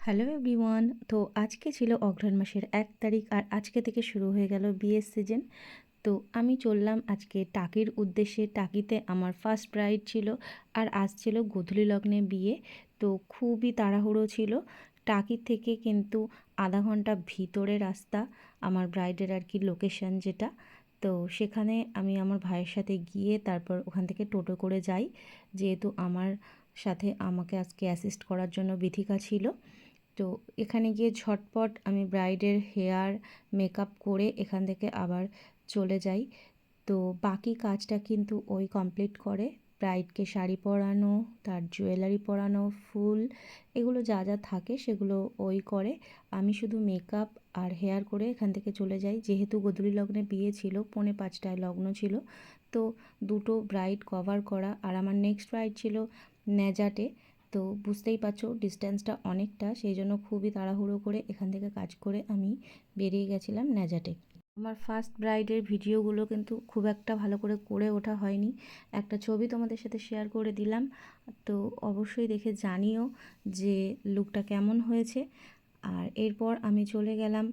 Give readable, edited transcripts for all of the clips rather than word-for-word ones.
Hello everyone. তো আজকে ছিল অঘ্রাণ মাসের 1 তারিখ আর আজকে থেকে শুরু হয়ে গেল বিয়ের সিজন। তো আমি চললাম আজকে টাকির উদ্দেশ্যে। টাকিতে আমার ফার্স্ট ব্রাইড ছিল আর আজ ছিল গোধূলি লগ্নে বিয়ে। তো খুবই তাড়াহুড়ো ছিল। টাকি থেকে কিন্তু আধা ঘন্টা ভিতরে রাস্তা, আমার ব্রাইডের আর কি লোকেশন যেটা। তো সেখানে আমি আমার ভাইয়ের সাথে গিয়ে তারপর ওখান থেকে টোটো করে যাই, যেহেতু আমার সাথে আমাকে আজকে অ্যাসিস্ট করার জন্য বিথিকা ছিল। তো এখানে গিয়ে ঝটপট আমি ব্রাইডের হেয়ার মেকআপ করে এখান থেকে আবার চলে যাই। তো বাকি কাজটা কিন্তু ওই কমপ্লিট করে। ব্রাইডকে শাড়ি পরানো, তার জুয়েলারি পরানো, ফুল, এগুলো যা যা থাকে সেগুলো ওই করে। আমি শুধু মেকআপ আর হেয়ার করে এখান থেকে চলে যাই। যেহেতু গোধূলি লগ্নে বিয়ে ছিল, 4:45টায় লগ্ন ছিল, তো দুটো ব্রাইড কভার করা। আর আমার নেক্সট ব্রাইড ছিল ন্যাজাটে। তো বুঝতেই পারছো ডিস্টেন্সটা অনেকটা, সেই জন্য খুবই তাড়াহুড়ো করে এখান থেকে কাজ করে আমি বেরিয়ে গেছিলাম ন্যাজাটে। আমার ফার্স্ট ব্রাইডের ভিডিওগুলো কিন্তু খুব একটা ভালো করে ওঠা হয়নি। একটা ছবি তোমাদের সাথে শেয়ার করে দিলাম, তো অবশ্যই দেখে জানিও যে লুকটা কেমন হয়েছে। আর এরপর আমি চলে গেলাম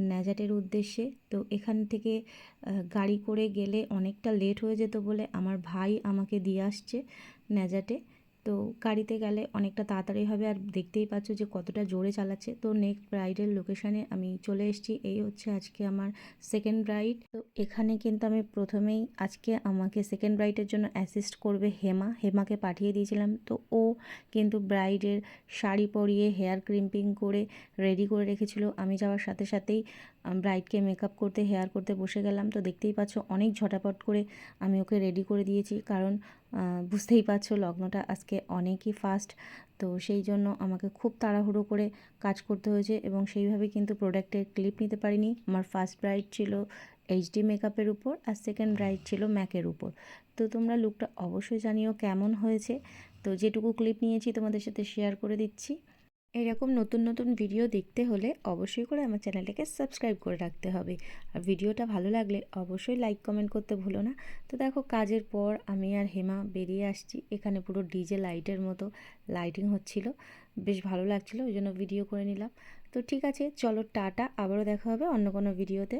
ন্যাজাটের উদ্দেশ্যে। তো এখান থেকে গাড়ি করে গেলে অনেকটা লেট হয়ে যেত বলে আমার ভাই আমাকে দিয়ে আসছে ন্যাজাটে। তো গাড়িতে গেলে অনেকটা তাড়াতাড়ি হবে। আর দেখতেই পাচ্ছ যে কতটা জোরে চালাচ্ছে। তো নেক্সট ব্রাইডের লোকেশানে আমি চলে এসেছি। এই হচ্ছে আজকে আমার সেকেন্ড ব্রাইড। তো এখানে কিন্তু আমি প্রথমেই আজকে আমাকে সেকেন্ড ব্রাইডের জন্য অ্যাসিস্ট করবে হেমাকে পাঠিয়ে দিয়েছিলাম। তো ও কিন্তু ব্রাইডের শাড়ি পরিয়ে হেয়ার ক্রিম্পিং করে রেডি করে রেখেছিল। আমি যাওয়ার সাথে সাথেই ব্রাইডকে মেকআপ করতে, হেয়ার করতে বসে গেলাম। তো দেখতেই পাচ্ছ অনেক ঝটাপট করে আমি ওকে রেডি করে দিয়েছি, কারণ বুঝতেই পারছো লগ্নটা আজকে অনেকই ফাস্ট। তো সেই জন্য আমাকে খুব তাড়াহুড়ো করে কাজ করতে হয়েছে এবং সেইভাবে কিন্তু প্রোডাক্টের ক্লিপ নিতে পারিনি। আমার ফার্স্ট ব্রাইড ছিল এইচডি মেকআপের উপর আর সেকেন্ড ব্রাইড ছিল ম্যাকের উপর। তো তোমরা লুকটা অবশ্যই জানিও কেমন হয়েছে। তো যেটুকু ক্লিপ নিয়েছি তোমাদের সাথে শেয়ার করে দিচ্ছি। এরকম নতুন নতুন ভিডিও দেখতে হলে অবশ্যই করে আমার চ্যানেলটাকে সাবস্ক্রাইব করে রাখতে হবে। আর ভিডিওটা ভালো লাগলে অবশ্যই লাইক কমেন্ট করতে ভুলো না। তো দেখো কাজের পর আমি আর হেমা বেরিয়ে আসছি। এখানে পুরো ডিজে লাইটের মতো লাইটিং হচ্ছিল, বেশ ভালো লাগছিলো, ওই জন্য ভিডিও করে নিলাম। তো ঠিক আছে, চলো টাটা, আবারও দেখা হবে অন্য কোনো ভিডিওতে।